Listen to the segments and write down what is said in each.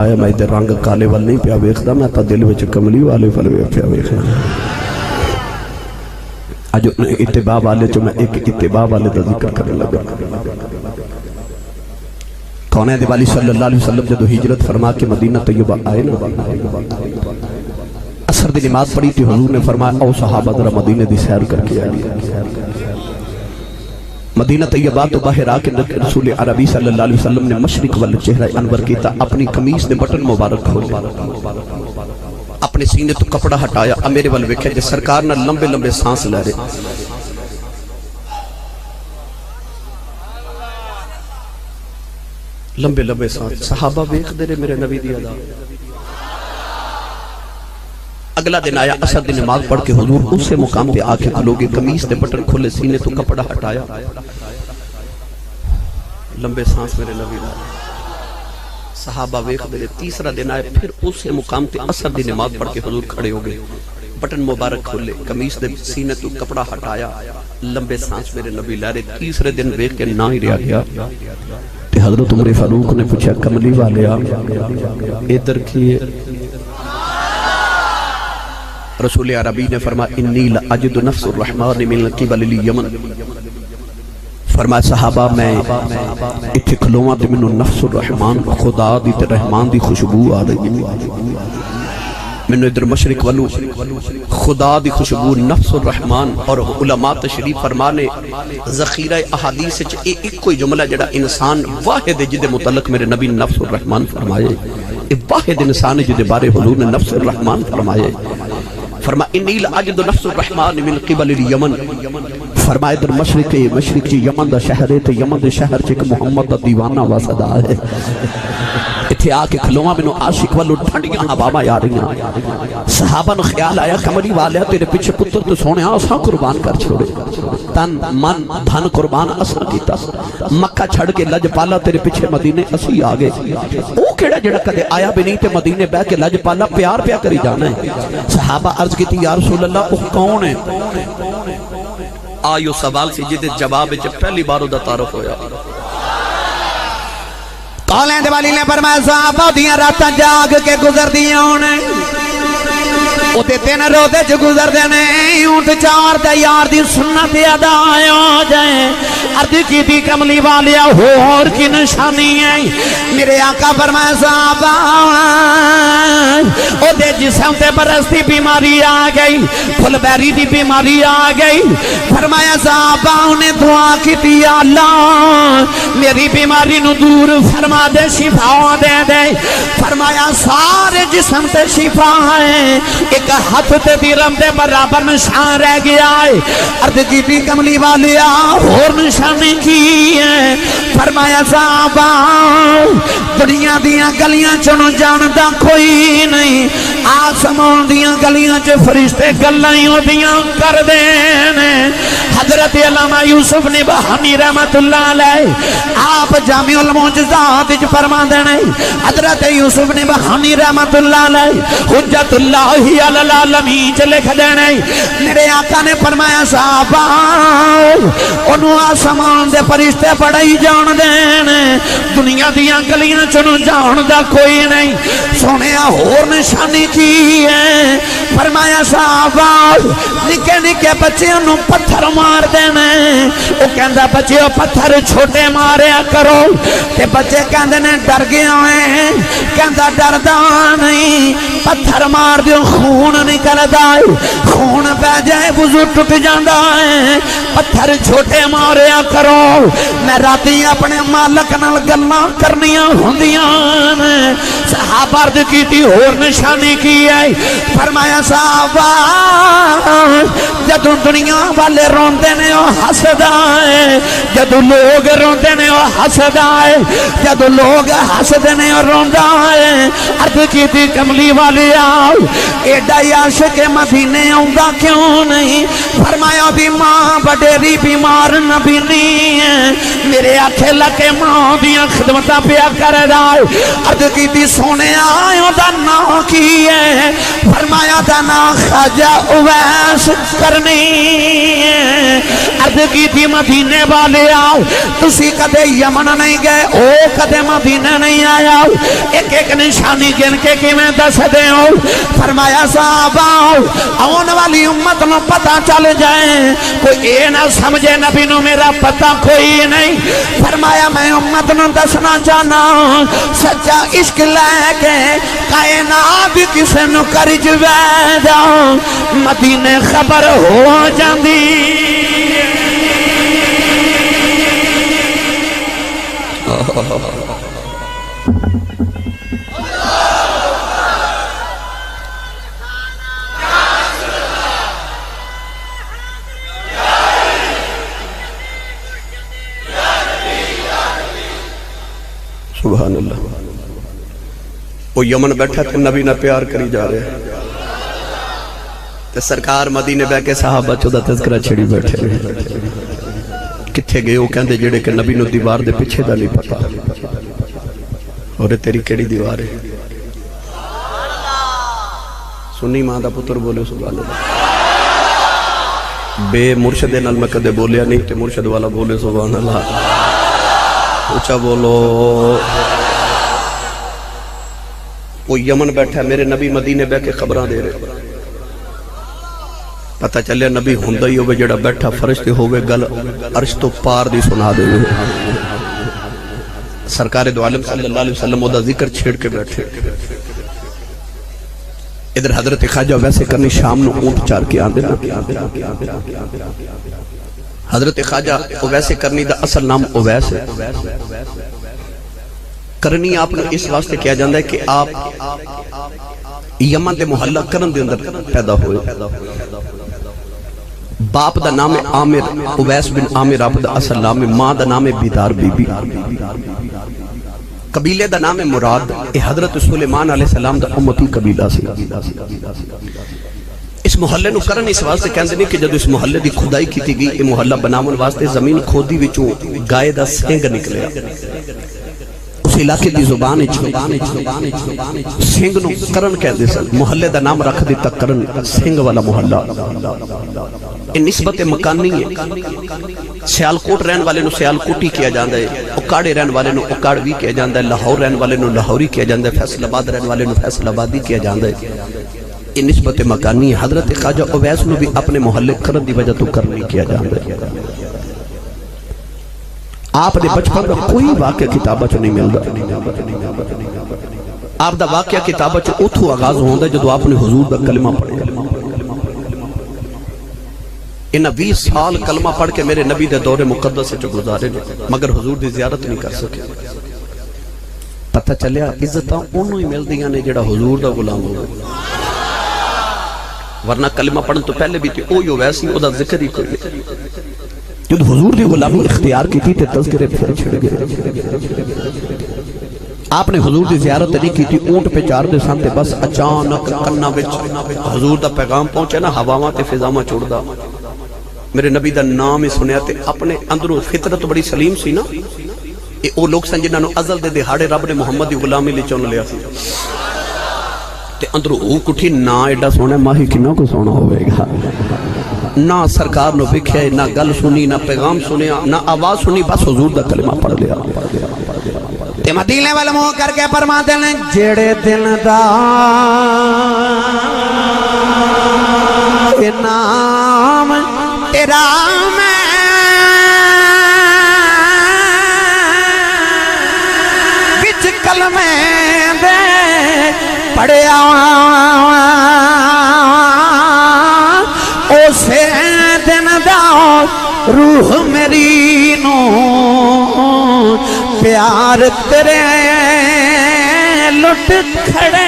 آیا میں ادھر رنگ کالے وال نہیں پیا ویکھدا میں تا دل وچ کملی والے فل پیا ویکھنا اج اتباع والے جو میں ایک اتباع والے دا ذکر کرنے لگا کونین دے والی صلی اللہ علیہ وسلم جدو ہجرت فرما کے مدینہ طیبہ آئے نا اثر دی نماز پڑھی تھی حضور نے فرمایا او صحابہ ذرا مدینہ دی سیر کر کے آئے مدینہ طیبہ تو باہر آ کے رسول عربی صلی اللہ علیہ وسلم نے مشرق والے چہرہ انور کیتا اپنی قمیص دے بٹن مبارک کھولے اپنے سینے تو کپڑا ہٹایا میرے والے ویکھے جے سرکار نہ لمبے لمبے سانس لے رہے لمبے لمبے سانس صحابہ ویکھ دے رہے میرے نبی دی ادا اگلا دن آیا عصر دی نماز پڑھ کے حضور اسے مقام پہ آ کے کھلوگے قمیص دے بٹن کھولے سینے تو کپڑا ہٹایا لمبے سانس میرے نبی دا صحابہ ویکھ دے تیسرا دن آئے پھر اسے مقام پہ عصر دی نماز پڑھ کے حضور کھڑے ہو گئے بٹن مبارک کھولے قمیص دے سینے تو کپڑا ہٹایا لمبے سانس میرے نبی لے رہے تیسرے دن ویکھ کے نہ ہی رہا گیا تے حضرت عمر فاروق نے پوچھا کملی والے ادھر کیے رسول عربی نے فرمایا انی لأجد نفس الرحمن من قبل الیمن فرمایا صحابہ میں اتھے کھلواں تے منو نفس الرحمن خدا دی تے رحمان دی خوشبو آ رہی منو ادھر مشرق والو خدا دی خوشبو نفس الرحمن اور علماء تشریف فرمانے ذخیرہ احادیث ایک کوئی جملہ جڑا انسان واحد ہے جدے متعلق میرے نبی نفس الرحمن فرمائے ایک واحد انسان ہے جدے بارے حضور نے نفس الرحمن فرمائے فرمایا انی لأجد نفس الرحمن من قبل الیمن فرمایا در مشرق یمن دا شہر ہے تے یمن دے شہر چک محمد دا دیوانہ واسدہ ہے اتھے آ کے کھلواں میں نو عاشق والو ٹھنڈیاں ہواواں آ رہی ہیں صحابہ نو خیال آیا کملی والیا تیرے پیچھے پتر تو سونے آساں قربان کر چھوڑے تن من دھن قربان اساں کیتا مکہ چھڑ کے لج پالا تیرے پیچھے مدینے اسی آگے او کیڑا جڑا کدے آیا بھی نہیں تے مدینے بہ کے لج پالا پیار پیا کری جانا ہے صحابہ عرض کی تھی یا رسول اللہ وہ کون ہے آئیو سوال سی جدے جواب جب پہلی بارو دا تعارف ہویا کالین دیوالی نے فرمایا صحابہ دیاں راتاں جاگ کے گزر دیاں ہونے اتے تین روزے جو گزر دینے اونٹ چار دے یار دی سنت ادا ہو جائے عرض کی دی کملی والیا اور کی نشانی ہے میرے آقا فرمایا صحابہ او دے جسم تے برستی بیماری آ گئی پھل بیری دی بیماری آ گئی فرمایا صحابہ انہیں دعا کی دی اللہ میری بیماری نو دور فرما دے شفا دے دے فرمایا سارے جسم تے شفا ہے ایک ہاتھ تے دیرم دے برابر نشان رہ گیا ہے عرض کی دی کملی والیا اور نشانی کی ہے فرمایا صحابہ دنیا دیاں گلیاں چنو جاندہ کوئی نہیں آسمان دیاں گلیاں چے فرشتے گلائیوں دیاں کر دینے حضرت علامہ یوسف نبہانی رحمت اللہ علیہ آپ جامع المعجزات جو فرما دینے حضرت یوسف نبہانی رحمت اللہ علیہ حجت اللہ علی العالمین چلے کھدینے میرے آقا نے فرمایا صحابہ انہوں آسمان دے فرشتے پڑھائی جان دینے دنیا دیاں گلیاں چنو جان دا کوئی نہیں سونے اور نشانی کی ہے فرمایا صحابہ نکے نکے بچے انہوں پتھر مار دینے وہ کہندہ بچے پتھر چھوٹے ماریا کرو کہ بچے کہندے نے ڈر گیا ہیں کہندہ ڈردہ نہیں پتھر مار دیو خون نکل دائے خون پہ جائے وضو ٹوٹ جاندہ ہے پتھر چھوٹے ماریا کرو میں راتی اپنے مالک نال گلاں کرنیاں ہوندیاں صحابہ عرض کی تھی اور نشانی کی ہے فرمایا صحابہ جدو دنیا والے روندے نے وہ حسد آئے جدو لوگ روندے نے وہ حسد آئے جدو لوگ حسد نے وہ روندہ آئے عرض کی تھی کملی والی آؤ ایڈا عاشق مدینے آؤں کیوں نہیں فرمایا دی ماں بڑیری بیمار نبی نہیں ہے میرے آنکھیں لکے ماں دیاں خدمتہ پیا کر دائے عرض کی تھی سونے آئیوں دا نا کی ہے فرمایا دا نا خواجہ اویس کرنی ہے عرض کی تھی مدینے والے آؤ تسی کدے یمن نہیں گئے او کدے مدینے نہیں آیا ایک ایک نشانی گن کے میں دس دے ہو فرمایا صحابہ آن والی امت نو پتہ چل جائے کوئی اے نہ سمجھے نبی نو میرا پتہ کوئی نہیں فرمایا میں امت نو دسنا چاہنا سچا عشق لے کے کائنات کسے نو کرج ویدا مدینے خبر ہو جاندی سبحان اللہ وہ یمن بیٹھا تھے نبی نہ پیار کری جا رہے تے سرکار مدینے بے کے صحابہ چودہ تذکرہ چھڑی بیٹھے کتھے گئے وہ کہندے جڑے کہ نبی نو دیوار دے پیچھے دا نہیں پتا اور تیری کیڑی دیوار ہے سنی ماں دا پتر بولے سبحان اللہ بے مرشد نال میں کدے بولیا نہیں تے مرشد والا بولے سبحان اللہ اچھا بولو وہ یمن بیٹھا ہے میرے نبی مدینے بے کے خبران دے رہے پتہ چلے نبی ہوندہ ہی ہوئے جڑا بیٹھا فرشتے ہوئے گل عرش تو پار دی سنا دے سرکار دو عالم صلی اللہ علیہ وسلم وہ دا ذکر چھیڑ کے بیٹھے ادھر حضرت خواجہ ویسے کرنی شام نو اونٹ چار کے آن دینا حضرت خواجہ اویسے کرنی دا اصل نام اویس ہے کرنی آپ نے اس واسطے کیا جاندہ ہے کہ آپ یمن دے محلہ کرن دے اندر پیدا ہوئے باپ دا نام عامر اویس بن عامر آپ دا اصل نام ماں دا نام بیدار بی بی قبیلے دا نام مراد اے حضرت سلیمان علیہ السلام دا امتی قبیلہ سے اس محلے نو کرن اس واسطے کہندے نہیں کہ جدو اس محلے دی خدائی کی تھی گئی یہ محلہ بناون واسطے زمین کھودی وچوں گائے دا سینگ نکلیا اس علاقے دی زبان سینگ نو کرن کہندے سن محلے دا نام رکھ دیتا کرن سینگ والا محلہ یہ نسبت مکانی ہے سیالکوٹ رہن والے نو سیالکوٹی کیا جاندہ ہے اکاڑے رہن والے نو اکاڑوی کیا جاندہ ہے لاہور رہن والے نو لاہوری کیا جاندہ ہے فیصل آباد رہن والے نو فیصل آبادی کیا جاندہ ہے یہ نسبت مکانی ہے حضرت خواجہ اویس نو بھی اپنے محلے کرن دی وجہ تو کرنی کیا جاندہ ہے آپ نے بچپن کا کوئی واقعہ کتابہ چو نہیں ملتا آپ دا واقعہ کتابہ چو اتھو آغاز ہوندہ جدو آپ نے حضور دا کلمہ پڑھے انہا 20 سال کلمہ پڑھ کے میرے نبی دے دور مقدس سے چو گزارے مگر حضور دی زیارت نہیں کر سکے پتہ چلیا عزتاں انہوں ہی مل دیا نے جڑا حضور دا غلام ہو ورنہ کلمہ پڑھن تو پہلے بھی تھی اوہی ہو ویسی او دا ذکر ہی کوئی جب حضور دی غلامی اختیار کی تھی تے تذکرے پھر چھڑ گئے آپ نے حضور دی زیارت نہیں کی تھی اونٹ پہ چار دے سانتے بس اچانک کنہ بچ حضور دا پیغام پہنچے نا ہواواں تے فضامہ چھوڑ دا میرے نبی دا نام ہی سنیا تے اپنے اندروں فطرت بڑی سلیم سی نا او لوگ سن جنہاں نو ازل دے دہاڑے رب نے محمد دی غلامی لے چون لیا سی تے اندروں او کٹھی نہ ایڈا سونا ماہی کنہ کو سونا ہوئے گا نہ سرکار نو بکھے نہ گل سنی نہ پیغام سنیا نہ آواز سنی بس حضور دا کلمہ پڑھ لیا تے مدینے والے منہ کر کے فرماتے ہیں جڑے دن دا نام تیرا میں بچ کلمے دے پڑھیا اسے دن دا روح میری نو پیار تیرے لٹ کھڑے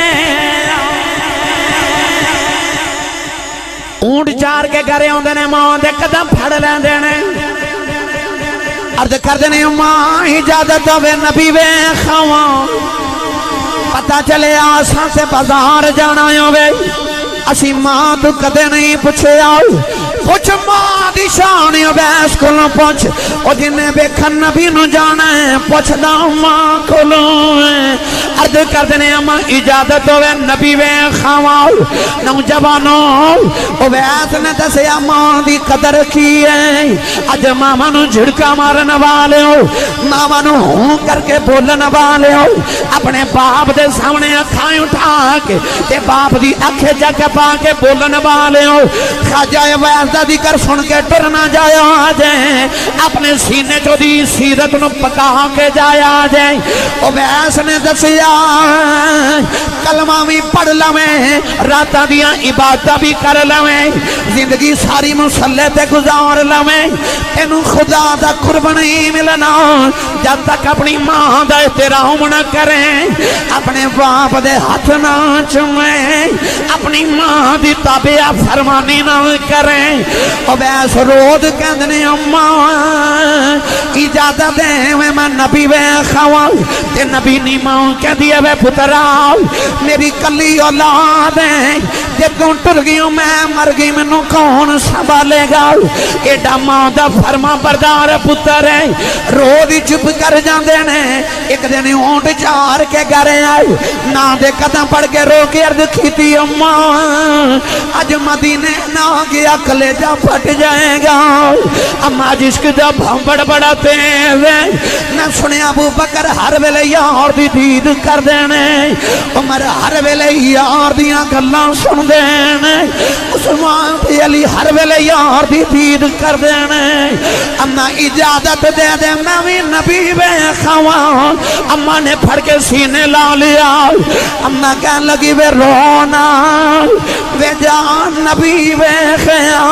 اونٹ چار کے گھرے ہوندے نے ماں دے قدم پھڑ لیں دینے عرض کر دینے ماں اجازت ہوئے نبی وے خواں پتہ چلے آسان سے بازار جانا ہوئے اسی ماں تو کدے نہیں پوچھے آؤ پوچھ ماں دی شان اویس کولوں پوچھ او جنہیں ویکھن نبی نو جانا ہے پوچھ دا ماں کولوں عرض کر دینے اما اجازت ہوئے نبی وے خواؤ نوجوانوں اویس نے دسیا ماں دی قدر کی ہے اج ماما نو جھڑکا مارن والے ہو ماما نو ہوں کر کے بولن والے ہو اپنے باپ دے سامنے اکھائیں اٹھا کے تے باپ دی اکھے جگ پا کے بولن والے ہو خواجہ اویس دا ذکر سن کے ٹرنا جایا جائے اپنے سینے چو دی سیرت نو پکا کے جایا جائے اویس نے دسیا کلمہ بھی پڑھ لویں راتاں دیاں عبادتاں بھی کر لویں زندگی ساری مصلی تے گزار لویں تینوں خدا دا قرب نہیں ملنا جب تک اپنی ماں دا احترام نہ کریں اپنے باپ دے ہاتھ نہ چومیں اپنی ماں دی تابع فرمانی نہ کریں اویس رود کہندنے اماں اجازت دے میں نبی وے خواؤ تے نبی نی ماں کہہ دیا وے پتراؤ میری کلی اولاد ہے جب کون ٹر گیوں میں مر گئی منو کون سنبھالے گا ایڈا ماں دا فرما بردار پتر ہے رو دی چپ کر جاندے نے ایک دن اونٹ چار کے گھرے آئے نا دے قدم پڑھ کے رو کے عرض کیتی اماں اج مدینے نہ گیا کلیجہ پھٹ جائے گا اما جسک دا بھمبڑ بڑا تیز ہے نہ سنے ابو بکر ہر ویلے یار دی دید کر دینے عمر ہر ویلے یار دیاں گلاں سن دینے عثمان تے علی ہر ویلے یار دی دید کر دینے اما اجازت دے دے میں بھی نبی وے خواں اما نے پھڑ کے سینے لا لیا اما کہنے لگی وے رونا وے جان نبی وے خیاں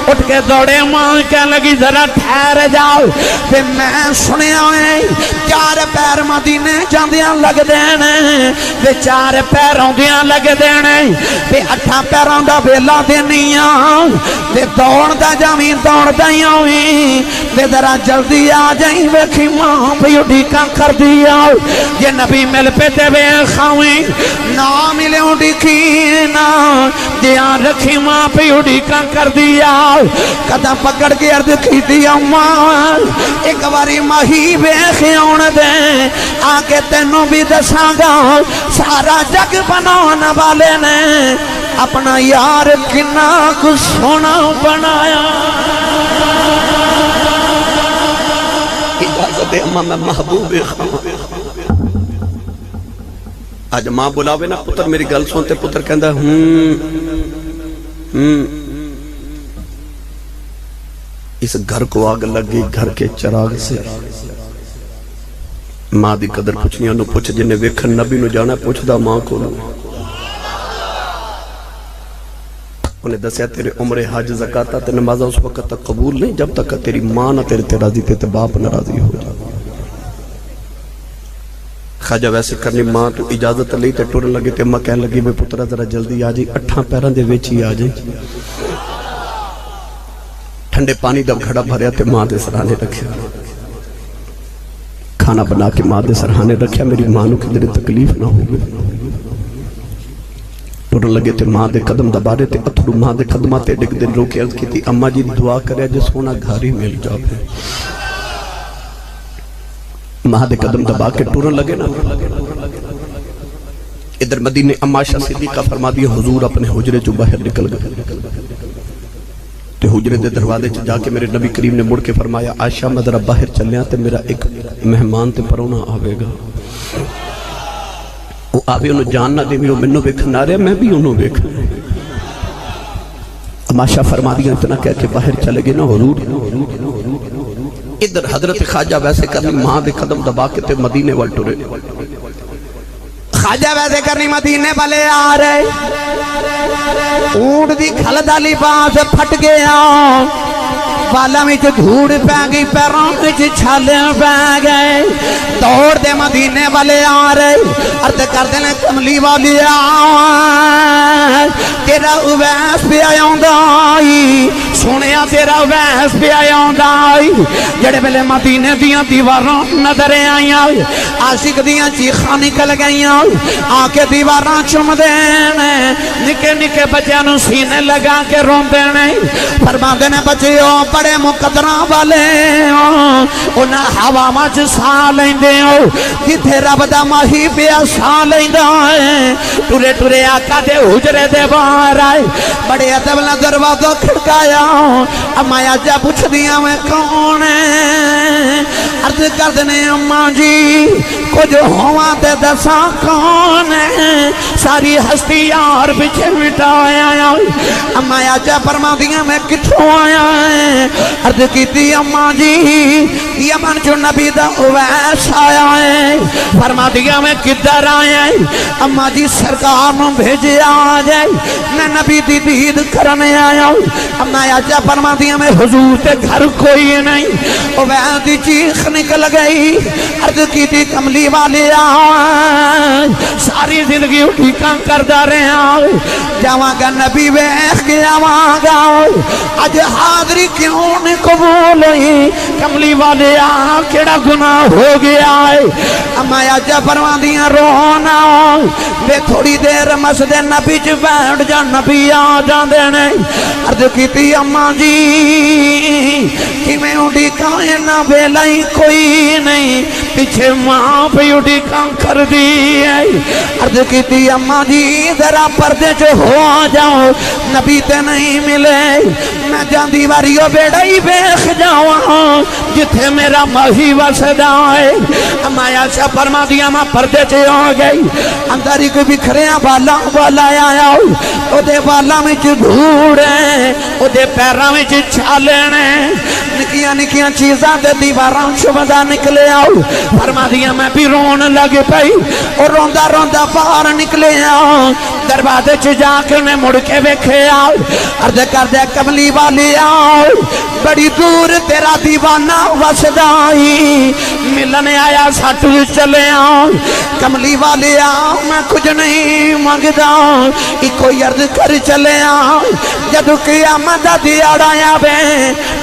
اٹھ کے دوڑے ماں کہنے لگی ذرا ٹھہر جاؤ پھر میں سنیا ہے چار پیر مدینے جاندیاں لگ دینے پھر چار پیر آندیاں لگ دینے پھر اٹھا پیروں دا بیلا دینیاں پھر دوڑ دا جامین دوڑ دائیاں ہوئی پھر ذرا جلدی آ جائیں ویکھی ماں پہ اڈیکاں کر دیا یہ نبی مل پہ تے وے خواہیں نہ ملے اڈیکینا دیاں رکھی ماں پہ اڈیکاں کر دیا قدم پکڑ کے عرض کی دیا ماں ایک باری ماہی ویخیون دے آکے تینوں بھی دساں گا سارا جگ بنانا والے نے اپنا یار کنا کو سونا بنایا اجازت دے اماں میں محبوب خواہ آج ماں بلاوے نا پتر میری گل سنتے پتر کہندہ اس گھر کو آگ لگی گھر کے چراغ سے ماں دی قدر پوچھنی انہوں پوچھ جنہیں ویکھن نبی نو جانا پوچھ دا ماں کو لوں انہیں دسیا تیرے عمر حج زکاة تے نمازہ اس وقت تک قبول نہیں جب تک تیری ماں نہ تیرے راضی تے باپ نہ راضی ہو جائے خواجہ ویسے کرنی ماں تو اجازت لی تے ٹورن لگے تے ماں کہنے لگی میں پترہ ذرا جلدی آ جائی اٹھاں پیران دے ویچی آ جائی ٹھنڈے پانی دا گھڑا بھریا تے ماں دے سرانے رکھیا کھانا بنا کے ماں دے سرانے رکھیا میری ماں نو کدھر تکلیف نہ ہو گئے ٹورن لگے تے ماں دے قدم دبارے تے اتھڑو ماں دے قدمہ تے ڈگ دن رو کے عرض کی تھی اماں جی دعا کرے جس ہونا گھاری مل جاوے ماں دے قدم دبا کے ٹورن لگے نا ادھر مدینے اماشہ صدیقہ فرما دیا حضور اپنے حجرے جو باہر نکل گئے تے حجرے دے دروازے چ جا کے میرے نبی کریم نے مڑ کے فرمایا عائشہ میں ذرا باہر چلیاں تے میرا ایک مہمان تے پرونا آوے گا وہ آوے انہوں جاننا دے میرے منوں ویکھنا رہے میں بھی انہوں ویکھنا اماشہ فرما دیا اتنا کہہ کے باہر چلے گئے نا حضور ادھر حضرت خواجہ ویسے کرنی ماں دے قدم دبا کے تے مدینے وال ٹرے خواجہ ویسے کرنی مدینے والے آ رہے اونٹ دی کھل دا لباس پھٹ گیا والا میں دھوڑ پہ گئی پیروں میں چھالے پہ گئے دوڑ دے مدینے والے آ رہے عرض کر دینے کملی والی آئے تیرا اویس پہ آیاں دائی سونیا تیرا ویس پہ آندا جڑے ویلے مدینے دیاں دیواراں نظر آئیاں عاشق دیاں چیخاں نکل گئیاں آ کے دیواراں چم دین نکے نکے بچیاں نو سینے لگا کے روندے نے فرماندے نے بچیو بڑے مقدراں والے انہاں ہواواں چ ساہ لیندے ہو جتھے رب دا ماہی پیا ساہ لیندا ہے ٹرے ٹرے آقا دے حجرے دے باہر آئے بڑے ادب نال دروازہ کھڑکایا اما جا پوچھ دیاں میں کون ہے عرض کر دنے اماں جی کچھ ہوا تے دساں کون ہے ساری ہستی یار پیچھے مٹایا اما جا فرما دیاں میں کتھوں آیا ہے عرض کیتی اماں جی یمن جو نبی دا اویس آیا ہے فرما دیا میں کدھر آیا ہے اما جی سرکار نو بھیجے آ جائے میں نبی دی دید کرنے آیا ہوں اما آجا فرما دیا میں حضور تے گھر کوئی نہیں اویس دی چیخ نکل گئی عرض کی تھی کملی والے آئے ساری زندگی اٹھی کام کردہ رہے آئے جاواں گا نبی ویخ کے آواں گا آج حاضری کیوں نے قبول ہوئی کملی والے آ کیڑا گناہ ہو گیا ہے اما آجا فرما دیا رونا بے تھوڑی دیر مسجد نبی چ بیٹھ جا نبی آ جاندے نے عرض کیتی اما جی کہ میں اڈی کائیں نہ بیلائی کوئی نہیں پیچھے ماں پہ اڈی کام کر دی ہے عرض کیتی اما جی ذرا پردے چ ہو جاؤ نبی تے نہیں ملے میں جاندی واریو بیڑا ہی بیخ جاؤں جتھے میرا ماہی وسدا ہے اما ایسا فرما دیا میں پردے چ ہو گئی اندر ہی کوئی بکھریاں بالا والا آیا او دے بالا میں دھوڑ ہے او دے پیراں وچ چھالے نے نکیاں نکیاں چیزاں دے دیواراں شبدا نکلے آؤ فرما دیا میں بھی رون لگ پئی اور روندا روندا باہر نکلے آؤ دروازے چ جا کے نے مڑ کے ویکھے آؤ عرض کر دے کملی والی آؤ بڑی دور تیرا دیوانہ وسدائی ملنے آیا سٹ چلے آؤ کملی والے آؤ میں کچھ نہیں مانگدا ایکو عرض کر چلے آؤ جدو قیامت دا دیاڑا آوے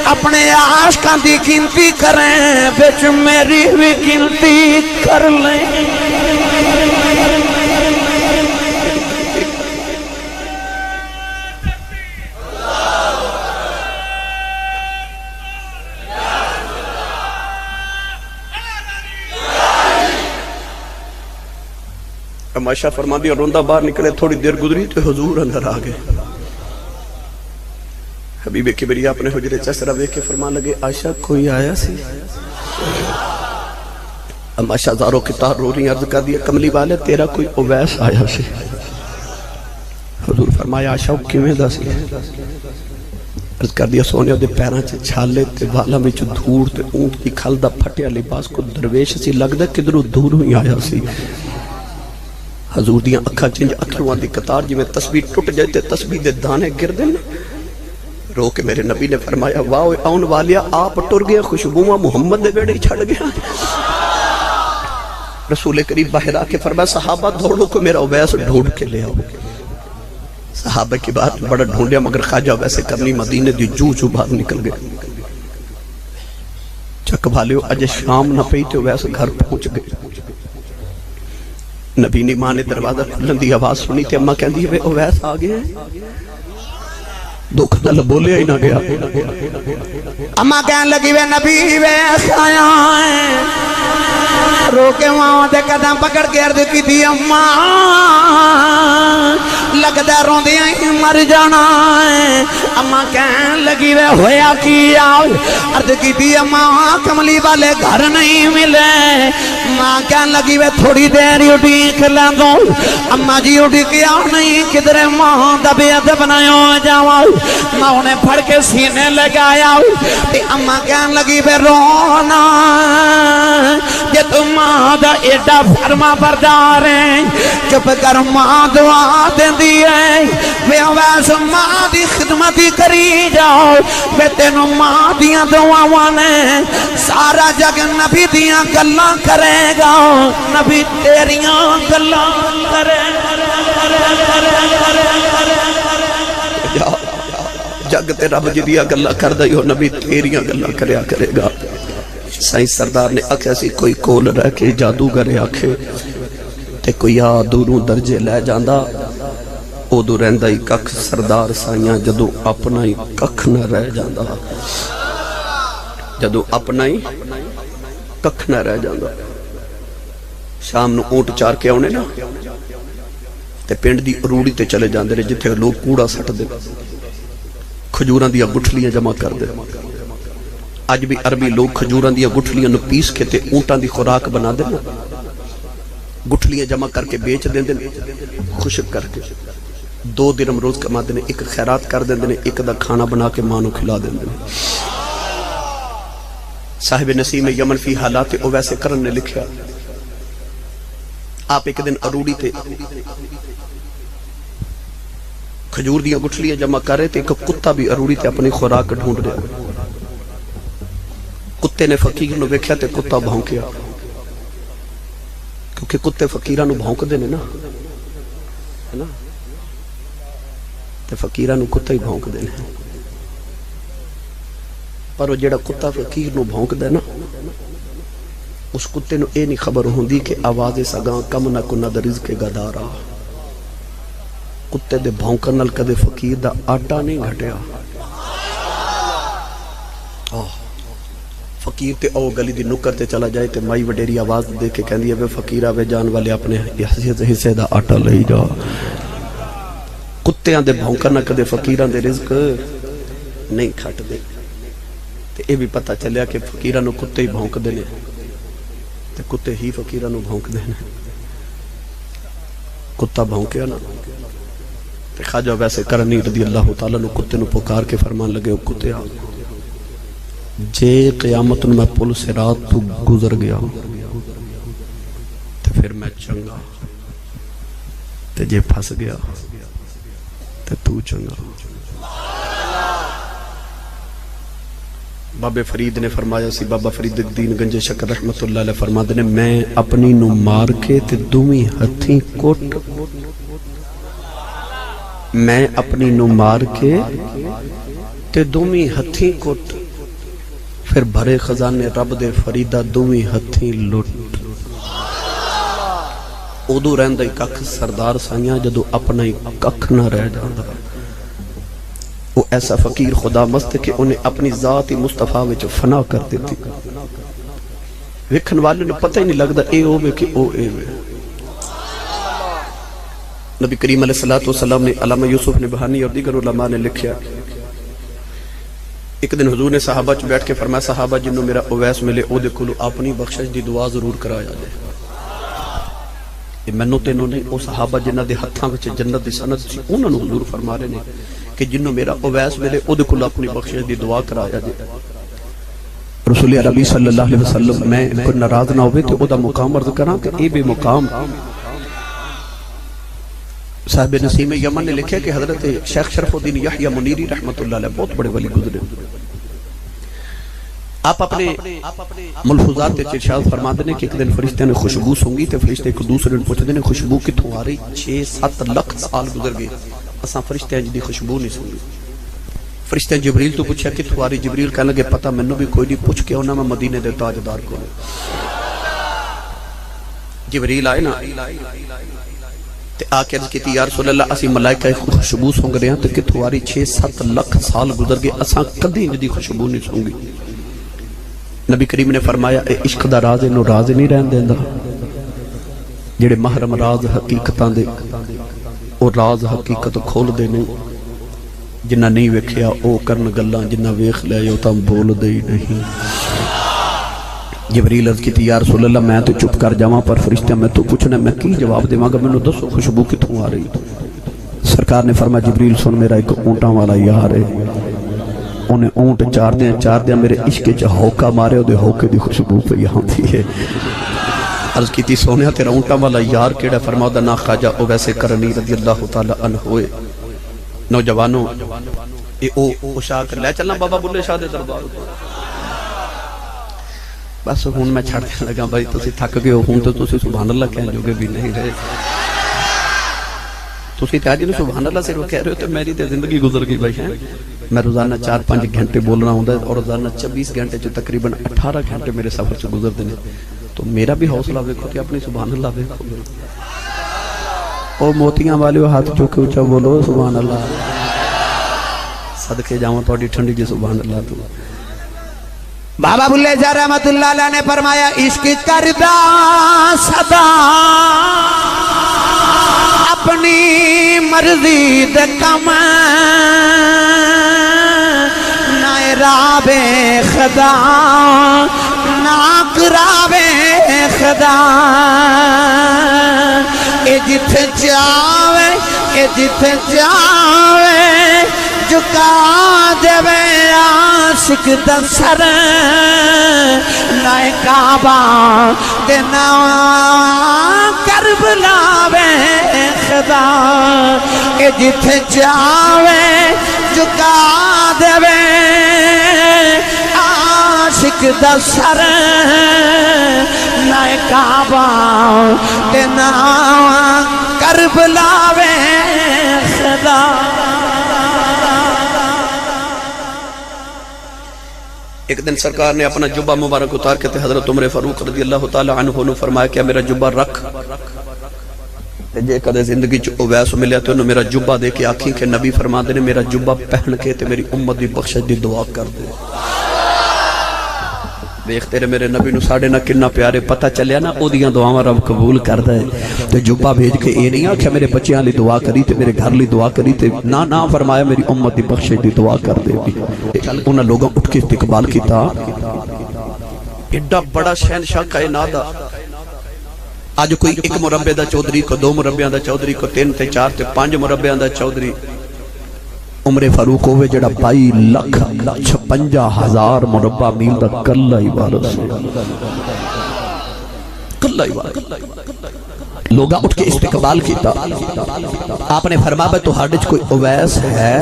اپنے عاشقاں دی گنتی کریں بچ میری بھی گنتی کر لیں عائشہ فرما دیا روندہ باہر نکلے تھوڑی دیر گزری تو حضور اندر آگئے حبیب کبریا اپنے حجرے چسرہ بے کے فرمان لگے عائشہ کوئی آیا سی عائشہ زاروں کی تار رو رہی عرض کر دیا کملی والے تیرا کوئی اویس آیا سی حضور فرمایا عائشہ کیویں دا سی عرض کر دیا سونے دے پیراں چ چھالے تے والا وچ دھوڑ تے اونٹ کی کھل دا پھٹیا لباس کو درویش سی لگدا کدھروں دوروں ہی آیا سی حضور دیاں اکھا چنج اتھرواں دی قطار جی میں تسبیح ٹوٹ جائے تے تسبیح دے دانے گر دیں رو کے میرے نبی نے فرمایا واو آن والیا آپ ٹر گئے خوشبوواں محمد دے بیڑے چھڑ گیا رسول کریم باہر آ کے فرمایا صحابہ دوڑو کو میرا اویس ڈھونڈ کے لے آؤ صحابہ کی بات بڑا ڈھونڈیا مگر خواجہ ویسے کرنی مدینے دی جو باہر نکل گئے چک بھالیو اج شام نہ پئی تے ویسے گھر پہنچ گئے نبی نے ماں نے دروازہ کھلن دی آواز سنی تے اماں کہندی ہے اویس آ گئے دکھ نال بولیا ہی نہ گیا اماں کہن لگی وے نبی ویس آیا ہے رو کے وہاں دے قدم پکڑ کے عرض کی تھی اماں لگدا روندیاں ہی مر جانا ہے اماں کہن لگی وے ہویا کیا عرض کی تھی اماں کملی والے گھر نہیں ملے ماں کہن لگی وے تھوڑی دیر اٹھیک لیندو اماں جی اٹھیا نہیں کدھر ماں دا بے ادب نہ ہو جاواں ماں انہیں پھڑ کے سینے لگایا تے اماں کہن لگی وے رونا کہ تم ماں دا ایڈا فرما بردار ہے چپ کر ماں دعا دیں دیئے وے ویس ماں دی خدمتی کری جاؤ وے تینو ماں دیاں دعاوانے سارا جگ نبی دیاں گلاں کرے گا نبی تیریاں گلاں کرے جا جگ تے رب جدیاں گلاں کردا ہی او نبی تیریاں گلاں کریا کرے گا. سائیں سردار نے آکھیا سی کوئی کول رہ کے جادوگر آکھے تے کوئی آ دوروں درجے لے جاندا اودوں رہندا ہی ککھ سردار سائیاں جدوں اپنا ہی ککھ نہ رہ جاندا جدوں اپنا ہی ککھ نہ رہ جاندا. شام نو اونٹ چار کے آنے نا تے پنڈ دی اروڑی تے چلے جاندے نے جتھے لوگ کوڑا سٹ دے کھجوراں دیاں گٹھلیاں جمع کر دے. اج بھی عربی لوگ کھجوراں دیاں گٹھلیاں نو پیس کے تے اونٹاں دی خوراک بنا دے نا گٹھلیاں جمع کر کے بیچ دیندے نے خشک کر کے 2 درہم روز کما دے نے ایک خیرات کر دیندے نے ایک دا کھانا بنا کے ماں نو کھلا دیندے نے. صاحب نسیم یمن فی حالات اویس کرن نے لکھیا آپ ایک دن اروڑی تے کھجور دیاں گٹھلیاں جمع کر رہے تھے ایک کتا بھی اروڑی تے اپنی خوراک ڈھونڈ رہا. کتے نے فقیر نو ویکھیا تے کتا بھونکیا کیونکہ کتے فقیراں نو بھونک دے نے نا ہے نا تے فقیراں نو کتا ہی بھونک دے نے پر وہ جڑا کتا فقیر نو بھونک دے نا اس کتے نو اے نہیں خبر ہوندی کہ آواز سگاں کم نہ کنا دا رزق گدارا. کتے دے بھونکن نال کدے فقیر دا آٹا نہیں گھٹیا. فقیر تے او گلی دی نکر تے چلا جائے تے مائی وڈیری آواز دے کے کہندی ہے وے فقیرہ وے جان والے اپنے حصے دا آٹا لئی جا. کتیاں دے بھونکن نہ کدے فقیراں دے رزق نہیں کھٹ دے. تے اے بھی پتہ چلیا کہ فقیراں نو کتے ہی بھونک دے نے تے کتے ہی فقیراں نو بھونک دے نے. کتا بھونکیا نا تے خواجہ ویسے کرنی رضی اللہ تعالیٰ نو کتے نو پکار کے فرمان لگے او کتیا جے قیامت میں پل صراط تو گزر گیا تے پھر میں چنگا تے جے پھنس گیا تے تو چنگا. بابے فرید نے فرمایا سی بابا فرید الدین گنج شکر رحمت اللہ علیہ فرماتے نے میں اپنی نو مار کے تے دومی ہتھیں کوٹ میں اپنی نو مار کے تے دومی ہتھیں کوٹ پھر بھرے خزانے رب دے فریدہ دومی ہتھیں لٹ. ادو رہندا ہی ککھ سردار سائیاں جدو اپنا ہی ککھ نہ رہ جاندا. وہ ایسا فقیر خدا مست کہ انہیں اپنی ذات مصطفیٰ وچ فنا کر دیتی. ویکھن والے نے پتہ ہی نہیں لگدا اے ہوے کہ او اے وے. نبی کریم علیہ السلام نے علامہ یوسف نبہانی اور دیگر علماء نے لکھیا ایک دن حضور نے صحابہ چ بیٹھ کے فرمایا صحابہ جنوں میرا اویس ملے او دے کولو اپنی بخشش دی دعا ضرور کرایا جائے. یہ مینوں تے انہوں نے او صحابہ جنہاں دے ہتھاں وچ جنت دی سند سی انہاں نوں حضور فرما رہے نے کہ جنوں میرا اویس ملے او دے کولو اپنی بخشش دی دعا کرایا جائے. رسول عربی صلی اللہ علیہ وسلم میں کوئی ناراض نہ ہوئے تو او دا مقام عرض کراں کہ اے بے مقام صاحب نسیم یمن نے لکھا کہ حضرت شیخ شرف الدین یحییٰ منیری رحمت اللہ علیہ بہت بڑے ولی گزرے. آپ اپنے ملفوظات ارشاد فرماتے ہیں کہ ایک دن فرشتے نے خوشبو سونگی تے فرشتے ایک دوسرے نے پوچھتے ہیں خوشبو کتوں آ رہی 6-7 لاکھ سال گزر گئے اساں فرشتے جی دی خوشبو نہیں سونگی. فرشتے جبریل تو پوچھا کتوں آ رہی جبریل کہنے لگے پتہ مینوں بھی کوئی نہیں پوچھ کے ہونا میں مدینے دے تاجدار کو. جبریل آئے نا تے آکے عرض کیتی یا رسول اللہ اسی ملائکہ خوشبو سونگ رہے ہیں تے کتوں آ رہی 6-7 لاکھ سال گزر گئے اساں کدی دی خوشبو نہیں سونگی. نبی کریم نے فرمایا اے عشق دا راز انہوں راز نہیں رہن دیندا جڑے محرم راز حقیقتاں دے او راز حقیقت کھول دے نہیں جنہ نہیں ویکھیا او کرن گلاں جنہ ویکھ لے او تاں بول دے ہی نہیں. جبریل عرض کیتی یا رسول اللہ میں تو چپ کر جاواں پر فرشتے میں تو پوچھنا میں کی جواب دیواں گا مینوں دسو خوشبو کتوں آ رہی. سرکار نے فرمایا جبریل سن میرا ایک اونٹاں والا یار ہے انہیں اونٹ چار دیا میرے عشق چا ہوکا مارے دے ہوکے دی خوشبو پہ یہاں تھی ہے. عرض کی تھی سونیا تیرا اونٹا والا یار کیڑا فرماؤ دا نا خواجہ او ویسے کرنی رضی اللہ تعالیٰ عنہ ہوئے. نوجوانوں اے او شاہ لے چلنا بابا بلے شاہ دے دربار بس ہون میں چھڑ دیا لگا بھائی تسی تھک گئے ہون تو تسی سبحان اللہ کہنے جو گے بھی نہیں رہے تسی تے آج نہیں سبحان اللہ صرف کہہ رہے ہو تو میری تے زندگی گزر گئی بھائی ہیں. میں روزانہ 4-5 گھنٹے بولنا ہوں اور روزانہ 26 گھنٹے جو تقریباً 18 گھنٹے میرے سفر سے گزر دینے. تو میرا بھی حوصلہ دیکھو کہ اپنی سبحان اللہ دیکھو. او موتیاں والے ہاتھ چوکے اونچا بولو سبحان اللہ. صدقے جاواں تہاڈی ٹھنڈی جی سبحان اللہ. تو بابا بلے شاہ رحمت اللہ علیہ نے فرمایا عشق کردہ صدا اپنی مرضی دے کم نہ راوے خدا نہ کراوے خدا. اے جتھے جاوے اے جتھے جاوے جھکا دے عاشق دا سر نہ کعبہ تے نہ کربلا وے خدا. اے جتھے جاوے جھکا دے عاشق دا سر نہ کعبہ تے نہ کربلا وے خدا. ایک دن سرکار نے اپنا جبہ مبارک اتار کے حضرت عمر فاروق رضی اللہ تعالی عنہ نے فرمایا کہ میرا جبہ رکھ. جے کدے زندگی چ اویس ملیا تو انہوں میرا جبہ دے کے آکھیں کہ نبی فرما دے نے میرا جبہ پہن کے تے میری امت دی بخشش دی دعا کر دے. دیکھ تیرے میرے نبی نو ساڑے نہ کنا پیارے پتہ چلیا نا او دیاں دعاواں رب قبول کر دے. تے جبہ بھیج کے اے نہیں آکھیا میرے بچیاں لی دعا کری تے میرے گھر لی دعا کری تے نہ فرمایا میری امت دی بخشش دی دعا کر دے. انہاں لوگوں اٹھ کے استقبال کیتا. ایڈا بڑا شہنشاہ کائنات. آج کوئی ایک مربع دا چودھری کو 2 مربعاں دا چودھری کو 3 تے 4 تے 5 مربعاں دا چودھری. عمر فاروق ہوئے جڑا 22,56,000 مربع میل دا کلہ ہی وارث. کلہ ہی وارث. لوگا اٹھ کے استقبال کیتا. آپ نے فرمایا تو ہاڈے کوئی اویس ہے؟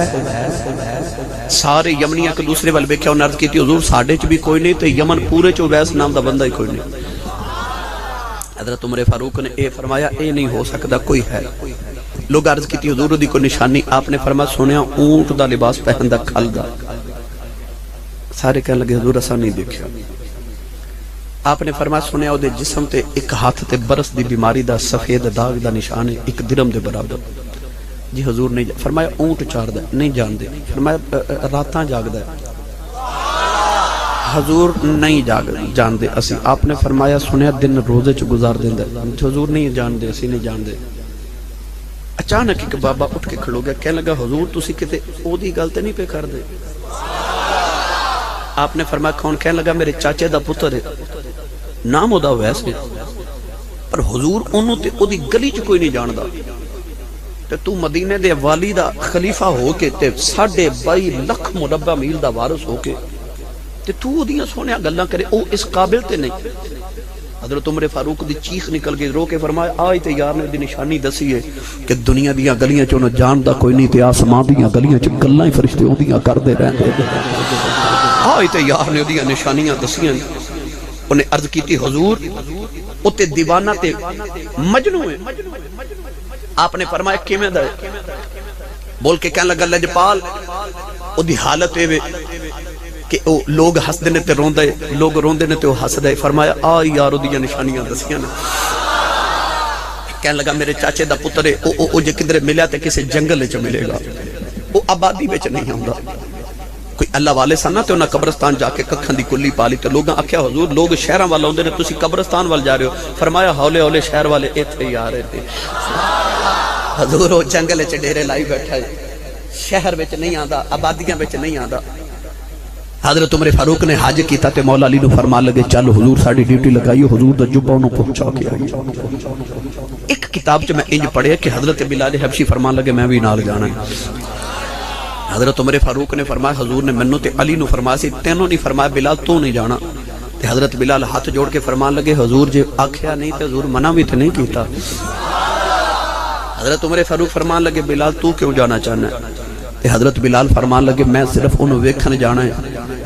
سارے یمنیاں کے دوسرے والے بیکھیا انہوں نے عرض کی تھی حضور ساڑے چ بھی کوئی نہیں تے یمن پورے چ اویس نام دا بندہ ہی کوئی نہیں. حضرت عمر فاروق نے اے فرمایا اے نہیں ہو سکتا کوئی ہے. لوگ عرض کی تھی حضور دی کو نشانی. آپ نے فرمایا سنیا اونٹ دا لباس پہن دا کھل دا. سارے کہنے لگے حضور اسا نہیں دیکھا. آپ نے فرمایا سنیا او دے جسم تے ایک ہاتھ تے برس دی بیماری دا سفید داغ دا نشان ہے 1 درہم دے برابر. جی حضور نہیں. فرمایا اونٹ چار دا نہیں جان دے. فرمایا راتاں جاگ دا حضور نہیں جان دے اسی. آپ نے فرمایا سنیا دن روزے چ گزار دیندا. حضور نہیں جان دے اسی نہیں جان دے. اچانک ایک بابا اٹھ کے کھڑو گیا کہنے لگا حضور تسی کتے او دی گل تے نہیں پہ کر دے. آپ نے فرمایا کون؟ کہنے لگا میرے چاچے دا پتر ہے نام دا ویسے پر حضور انہوں تے او دی گلی چ کوئی نہیں جاندا. تے تو مدینے دے والی دا خلیفہ ہو کے تے 22 لاکھ مربع میل دا وارث ہو کے تے تو او دیاں سونیاں گلاں کرے او اس قابل تے نہیں. حضرت عمر فاروق دی چیخ نکل کے رو کے فرمایا آئی تے یار نے دی نشانی دسی ہے کہ دنیا دیاں گلیاں چ انہوں جاندا کوئی نہیں تے آسمان دیاں گلیاں چ گلاں ہی فرشتے او دیاں کردے رہندے. آئی تے یار نے دیاں نشانیاں دسیاں. انہیں عرض کی تھی حضور او تے دیوانہ تے مجنوں ہے. آپ نے فرمایا کیویں دا ہے؟ بول کے کہنے لگا لجپال او دی حالت ہے کہ لوگ ہس دینے تے روندے لوگ روندے نے تے وہ ہس دے. فرمایا آئی یارو دیاں نشانیاں دسیاں نے. کہنے لگا میرے چاچے دا پتر ہے او جے کدھر ملیا تے کسے جنگل چ ملے گا. او آبادی وچ نہیں ہوندا. کوئی اللہ والے سن تے انہاں قبرستان جا کے ککھاں دی کلی پا لی تے لوگاں آکھیا حضور لوگ شہراں وال اوندے نے تسی قبرستان وال جا رہے ہو. فرمایا ہولے ہولے شہر والے ایتھے ہی آ رہے تھے. حضور او جنگل چ ڈیرے لائی بیٹھا ہے شہر وچ نہیں آندا آبادیاں وچ نہیں آندا. حضرت عمر فاروق نے حج کیتا تے مولا علی نو فرمان لگے چل حضور ساڈی ڈیوٹی لگائی حضور دا جبہ انہوں پہنچا کے آئی. ایک کتاب چ میں انج پڑھیا کہ حضرت بلال حبشی فرمان لگے میں بھی نال جانا ہے. حضرت عمر فاروق نے فرمایا حضور نے منو تے علی نو فرمایا سی تینوں نہیں فرمایا بلال تو نہیں جانا. تے حضرت بلال ہاتھ جوڑ کے فرمان لگے حضور جے آکھیا نہیں تے حضور منع بھی تے نہیں کیتا. حضرت عمر فاروق فرمان لگے بلال تو کیوں جانا چاہنا ہے؟ تے حضرت بلال فرمان لگے میں صرف انہوں ویکھن جانا ہے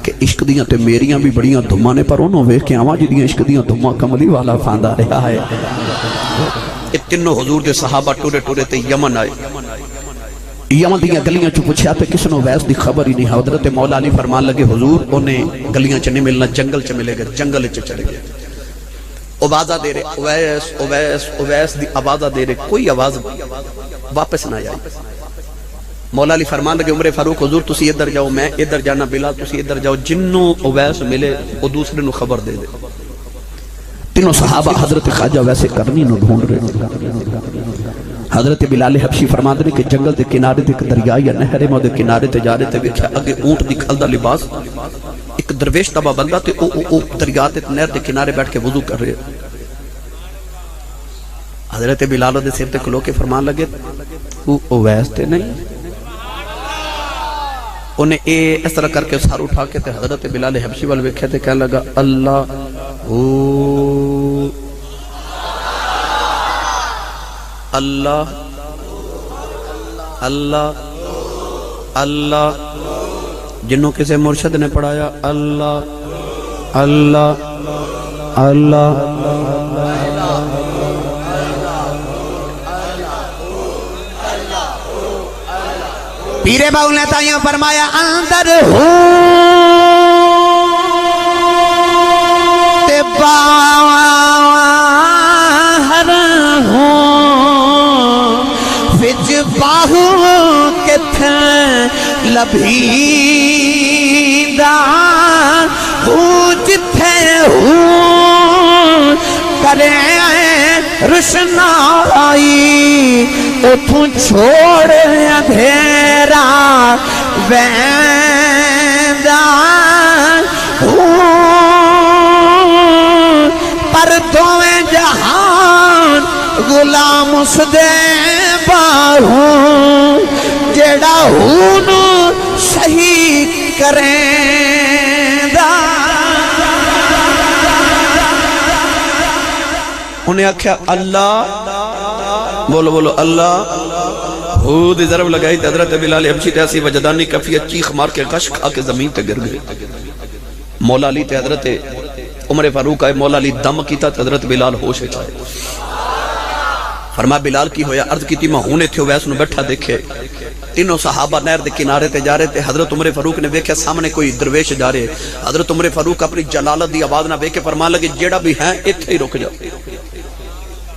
کہ عشق دیاں تے میریاں بھی بڑیاں دھماں نے پر انہوں ویکھ کے آواں جدیاں عشق دیاں دھماں کملی والا فاندا رہا ہے. یہ تینوں حضور دے صحابہ ٹورے ٹورے تے یمن آئے. یمن دیاں گلیاں چ پوچھا تے کس نو ویس دی خبر ہی نہیں. حضرت مولا علی فرمان لگے حضور انہیں گلیاں چ نہیں ملنا, جنگل چ ملے گا. جنگل چ چلے گئے, آوازہ دے رہے اویس اویس اویس دی آوازہ دے رہے, کوئی آواز واپس نہ آئی. مولا علی فرمان لگے عمر فاروق حضور تسی ادھر جاؤ, میں ادھر جانا, بلال تسی ادھر جاؤ, جنوں اویس ملے وہ دوسرے نو خبر دے دے. تینوں صحابہ حضرت خواجہ ویسے کرنی نو ڈھونڈ رہے. حضرت بلال حبشی فرماتے ہیں کہ جنگل دے کنارے تے ایک دریا یا نہر ہے, میں دے کنارے تے جا رہے تے ویکھیا اگے اونٹ دی کھل دا لباس, ایک درویش تبا بندہ تے او دریا تے نہر دے کنارے بیٹھ کے وضو کر رہے. حضرت بلال دے سر تے کھلو کے فرمان لگے تو اویس تے نہیں. انہیں اس طرح کر کے سار اٹھا کے تے حضرت بلال حبشی وال ویکھیا تے کہنے لگا اللہ اللہ اللہ اللہ. جنوں کسے مرشد نے پڑھایا اللہ اللہ اللہ. پیرے باؤ نے تائیوں فرمایا اندر ہو تے باہر ہو, وچ باہو کتھے لبھیندہ ہو, جتھے ہو کرے روشنائی, اتھوں چھوڑ اندھیرا ویندہ ہو. پر دویں جہان غلام اس دے باہوں, جیڑا ہونو صحیح کریں دا. انہیں آکھیا اللہ, بولو بولو اللہ. حود ضرب لگائی تے حضرت بلال حبشی تے ایسی وجدانی کفیت چیخ مار کے غش کھا کے زمین تے گر گئے. مولا علی تے حضرت عمر فاروق آئے, مولا علی دم کیتا تے حضرت بلال ہوش وچ آئے. فرما بلال کی ہویا, عرض کیتی میں ہونے تھے ویس نو بیٹھا دیکھے. تینوں صحابہ نہر دے کنارے تے جا رہے تھے. حضرت عمر فاروق نے دیکھا سامنے کوئی درویش جا رہے. حضرت عمر فاروق اپنی جلالت دی آواز نہ دیکھ کے فرمان لگے جیڑا بھی ہے ایتھے ہی رک جا.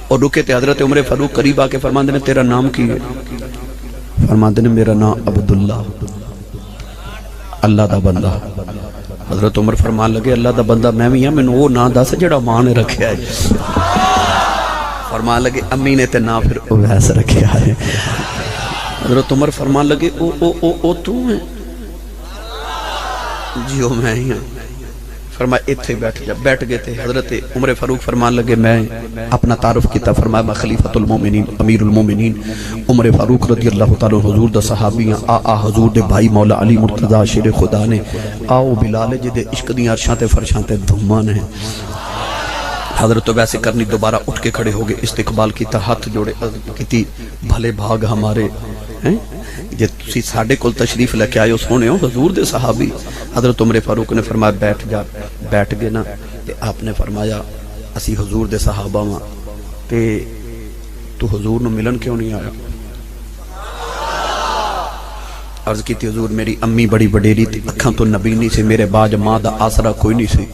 اور رکے تے حضرت عمر فاروق قریب آ کے فرماندے نے تیرا نام کی ہے؟ فرماندے نے میرا نام عبداللہ, اللہ دا بندہ. حضرت عمر فرمان لگے اللہ دا بندہ میں بھی ہاں, میں نے وہ نام دس جڑا ماں نے رکھیا ہے. فرمان لگے امی نے تے نام پھر اویس رکھیا ہے. حضرت عمر فرمان لگے او تو ہے جی او میں ہی ہوں. فرمایا اتھے بیٹھ جا. بیٹھ گئے تھے. حضرت عمر فاروق فرمان لگے میں اپنا تعارف کیتا. فرمایا میں خلیفۃ المومنین امیر المومنین عمر فاروق رضی اللہ تعالی حضور دا صحابی ہیں. حضور دے بھائی مولا علی مرتضی شیر خدا نے آؤ بلال جدے عشق دیاں عرشاں تے فرشاں تے دھوماں نے. حضرت ویسے کرنی دوبارہ اٹھ کے کھڑے ہو گئے, استقبال کیتا, ہاتھ جوڑے کیتی بھلے بھاگ ہمارے ہیں جے تسی ساڈے کول تشریف لے کے آئے ہو سونے ہو حضور دے صحابی. حضرت عمر فاروق نے فرمایا بیٹھ جا. بیٹھ گئے نا تے آپ نے فرمایا اسی حضور دے صحابہ ماں تے تو حضور نو ملن کیوں نہیں آیا؟ عرض کی تھی حضور میری امی بڑی بڑیری تھی, اکھاں تو نبی نہیں سے, میرے باج ماں دا آسرا کوئی نہیں سی,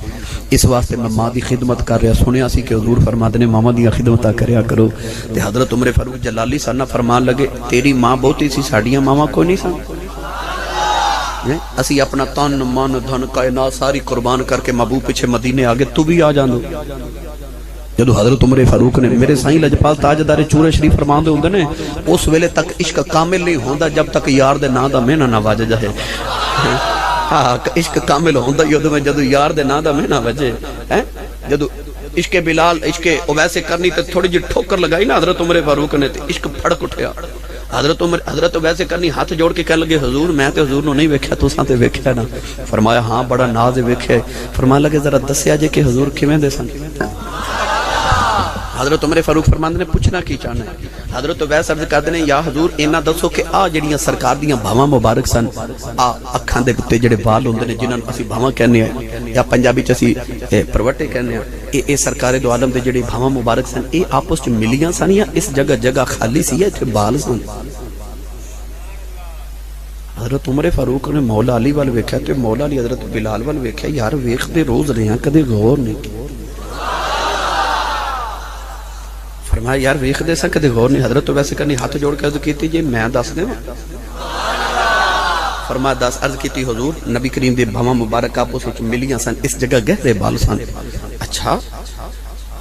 اس واسطے میں ماں دی خدمت کر رہا. سنیا سی کہ حضور فرماتے نے ماما دی خدمتہ کریا کرو. تے حضرت عمر فاروق جلالی سانا فرمان لگے تیری ماں بہتی سی, ساڑیاں ماما کوئی نہیں سن. اسی اپنا تن من دھن کائنات ساری قربان کر کے محبوب پیچھے مدینے آگے, تو بھی آ جاندو. جدو حضرت عمر فاروق نے میرے سائیں لجپال تاجدار چورے شریف فرمان دے ہوندے نے اس ویلے تک عشق کامل نہیں ہوندا جب تک یار دے نام دا مہینہ نہ واج جائے. عشق کامل ہوندا یودو میں جدو یار دے نام دا مہینہ وجے. جدو عشق بلال عشق اویسے کرنی تے تھوڑی جی ٹھوکر لگائی نا حضرت عمر فاروق نے تے عشق پھڑک اٹھیا. حضرت ویسے کرنی ہاتھ جوڑ کے کہنے لگے حضور میں تے حضور نو نہیں ویکھیا تو ساں تے ویکھیا نا. فرمایا ہاں بڑا ناز ویکھیا. فرمان لگے ذرا دسیا جے کہ حضور کیویں دے سن. حضرت عمر فاروق فرماندے نے پوچھنا کی چاہنا ہے. حضرت ویس عرض کردے نے یا حضور اینا دسو کہ جڑیاں سرکار دیاں بھاواں مبارک سن, اکھاں دے تے جڑے بال ہوندے نے جنہاں اسی بھاواں کہنے ہیں یا پنجابی چ اسی پروٹے کہنے ہیں, اے سرکار دو عالم دے جڑے بھاواں مبارک سن اے آپس وچ ملیاں سن یا اس جگہ جگہ خالی سی ایتھے بال سن؟ حضرت عمر فاروق نے مولا علی وال ویکھیا تے مولا علی حضرت بلال وال ویکھیا یار ویکھدے روز رہے ہیں کدے غور نہیں کیا فرمایا یار ویکھدے سا کدے غور نہیں حضرت تو ویسے کرنی ہاتھ جوڑ کے عرض کیتی جی میں دس دیں فرمایا دس عرض کیتی حضور نبی کریم دے بھاواں مبارک آپس وچ ملیاں سن اس جگہ گہرے بال سن اچھا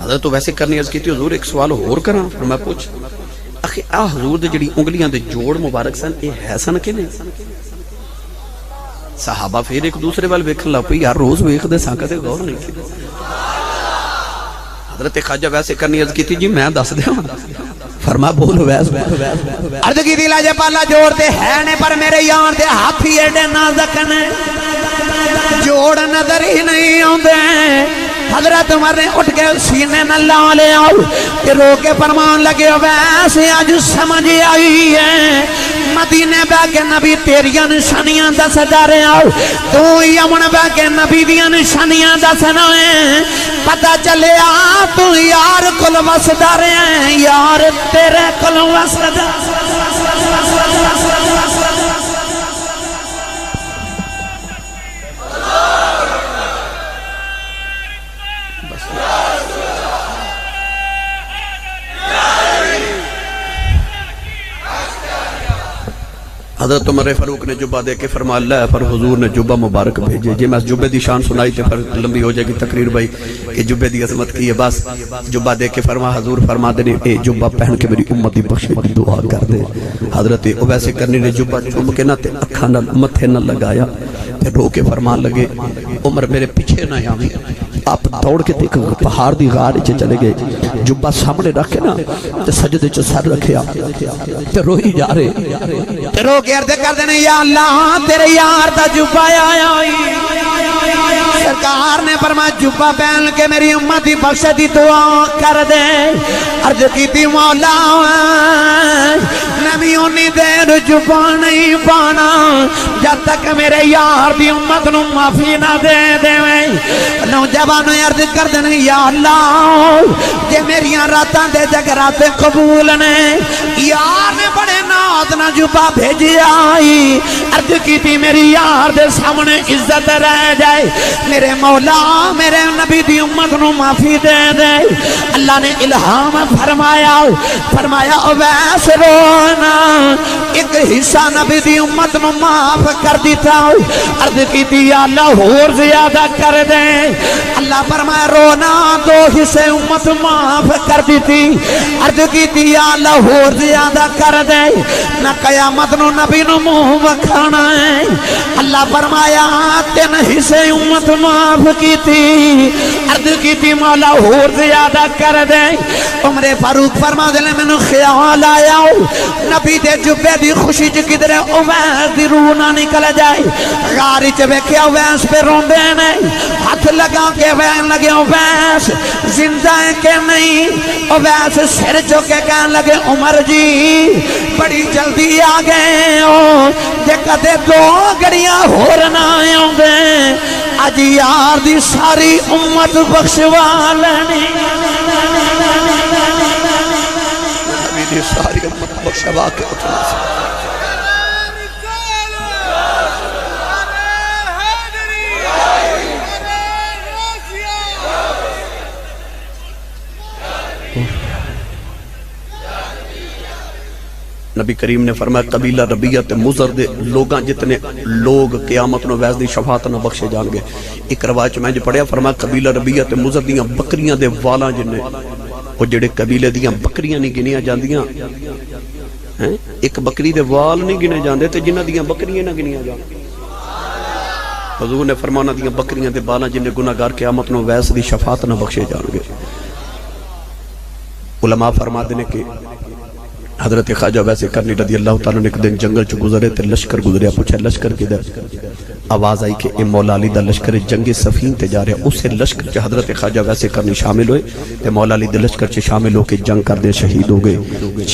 حضرت تو ویسے کرنی عرض کیتی حضور ایک سوال اور کراں فرمایا پوچھ اخی حضور دے جڑی انگلیاں دے جوڑ مبارک سن اے ہے سن کہ نہیں صحابہ پھر ایک دوسرے وال ویکھن لگ پئی یار روز ویکھدے سا کدے غور نہیں کیتا حضرت خواجہ ویسے کرنی عرض کیتی جی میں دس دیاں فرما بول ویس عرض کیتی لاجے پالا جوڑ تے ہے نے پر میرے یار دے ہاتھ ہی ایڈے نازک نے جوڑ نظر ہی نہیں آندے حضرت عمر نے اٹھ کے سینے نہ لا لے آؤ کہ رو کے فرمان لگے ویسے آج سمجھ آئی ہے مدینے بہ کے نبی تیریاں نشانیاں دس جارے آؤ تو یمن بہ کے نبی دیاں نشانیاں دس نائیں پتہ چلے آ تو یار کل وسدا رہے ہیں یار تیرے کل وسدا حضرت عمر فاروق نے جبہ دے کے فرما اللہ پر حضور نے جبہ مبارک بھیجے جی میں جبہ دی شان سنائی تے پھر لمبی ہو جائے گی تقریر بھائی کہ جبہ دی عظمت کی ہے بس جبہ دے کے فرما حضور فرما دینے اے جبہ پہن کے میری امت دی بخشے کی دعا کر دے حضرت اویس کرنی نے جبہ چوم کے نہ تے اکھاں نہ متھے نہ لگایا پھر رو کے فرمان لگے عمر میرے پیچھے نہ آویں آپ دوڑ کے دیکھ پہاڑ دی غار چے چلے گئے جبہ سامنے رکھ کے نا تے سجدے چ سر رکھیا تے روئی جا رہے تے رو کے عرض کر دینے یا اللہ تیرے یار دا جبہ آیا سرکار نے فرمایا جبہ پہن کے میری امت دی بخشے دی دعا کر دے عرض کیتی مولا نبی اونی دیر جبہ نہیں پانا جب تک میرے یار دی امت نو معافی نہ دے دے نوجوانوں عرض کر دینے یا اللہ جے میریاں راتاں دے جگرات قبول نے یار نے بڑے ناز نہ جبہ بھیجی آئی عرض کیتی میری یار دے سامنے عزت رہ جائے میرے مولا میرے نبی دی امت نو معافی دے دے اللہ نے الہام فرمایا اویس رونا ایک حصہ نبی دی امت نو معاف کر دیتا عرض کیتی یا اللہ اور زیادہ کر دے اللہ فرمایا رونا دو حصے امت معاف کر دیتی عرض کیتی یا اللہ اور زیادہ کر دے نہ قیامت نو نبی نو منہ وکھانا ہے اللہ فرمایا 3 حصے امت معاف کیتی عرض کیتی مولا اور زیادہ کر دے عمر فاروق فرما دے میں نے خیال آیا نبی دے جبے دی خوشی چ کدھر اویس دی روح نہ نکل جائے غار چ ویکھیا اویس پہ روندے نے ہاتھ لگا کے وین لگے اویس زندہ ہے کہ نہیں اویس سر چکے کہنے لگے عمر جی بڑی جلدی آ گئے ہو جے کدے 2 گھڑیاں ہور نہ آوندے اج یار دی ساری امت بخشوا لینی نبی دی ساری امت بخشوا کے اٹھنا نبی کریم نے فرمایا قبیلہ ربیعت مضر دے لوگاں جتنے لوگ قیامت نو ویس دی شفاعت نہ بخشے جان گے ایک روایت میں جو پڑھیا فرمایا قبیلہ ربیعت مضر دیاں بکریاں دے والاں جنے وہ جڑے قبیلے دیاں بکریاں نہیں گنیاں جاندیاں ایک بکری دے وال نہیں گنے جاندے تے جنہ دیاں بکریاں نہ گنیاں جان حضور نے فرمایا دیاں بکریاں دے والاں جنے گناہگار قیامت نو ویس دی شفاعت نہ بخشے جان گے علماء فرماتے ہیں کہ حضرت خواجہ ویسے کرنی رضی اللہ تعالیٰ نے ایک دن جنگل چ گزرے تے لشکر گزریا پوچھا لشکر کدھر آواز آئی کہ اے مولا علی دا لشکر جنگ صفین تے جا رہا اسے لشکر چ حضرت خواجہ ویسے کرنی شامل ہوئے تے مولا علی دا لشکر چ شامل ہو کے جنگ کر دے شہید ہو گئے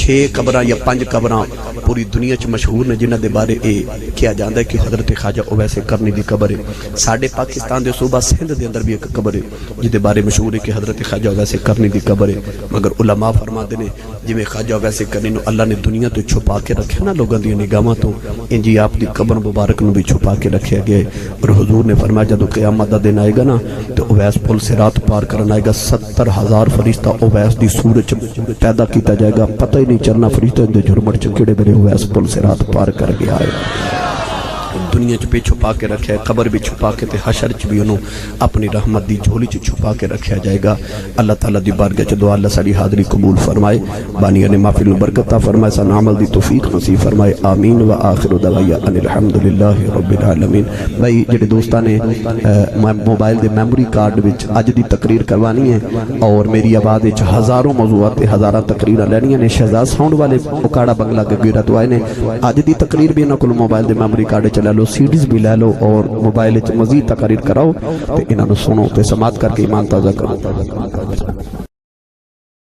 6 قبراں یا 5 قبراں پوری دنیا چ مشہور نے جنہاں دے بارے اے کیا جاندا ہے کہ حضرت خواجہ ویسے کرنی دی قبر ہے ساڈے پاکستان دے صوبہ سندھ دے اندر بھی ایک قبر ہے جے دے بارے مشہور ہے کہ حضرت خواجہ ویسے کرنی دی قبر ہے مگر علماء فرماتے ہیں جویں خواجہ ویسے کرنی نو اللہ نے دنیا تو چھپا کے رکھے نا لوگوں دی نگاہاں تو، انجی آپ دی قبر مبارک نو بھی چھپا کے رکھے گئے۔ اور حضور نے فرمایا جدو قیامت دا دن آئے گا نا تو اویس پل صراط پار کرنا آئے گا، 70,000 فرشتہ اویس دی صورت پیدا کیتا جائے گا، پتہ ہی نہیں چلنا فرشتہ دے جھرمٹ چکڑے میرے اویس پل صراط پار کر گیا ہے۔ دنیا چ بھی چھپا کے رکھا ہے، قبر بھی چھپا کے تے حشر چ بھی انہوں اپنی رحمت دی جھولی چ چھپا کے رکھا جائے گا۔ اللہ تعالیٰ دی بارگاہ چ دعا اللہ ساری حاضری قبول فرمائے، بانیہ نے محفل میں برکت عطا فرمائے، سن عمل دی توفیق نصیب فرمائے، آمین و آخر دعوانا ان الحمدللہ رب العالمین۔ بھائی جڑے دوستاں نے موبائل دے میموری کارڈ وچ اج دی تقریر کروانی ہے اور میری آواز وچ ہزاروں موضوعات تے ہزاراں تقریراں لینیاں نے، شہزاد ساؤنڈ والے اکاڑا بنگلہ گگیرہ تو آئے نے، اج دی تقریر بھی انہاں کول موبائل دے میموری کارڈ چ لے لو، سیڈیز بھی لے لو اور موبائل مزید تقاریر کراؤ تے انہاں نو سنو تے سماعت کر کے ایمان تازہ کرو۔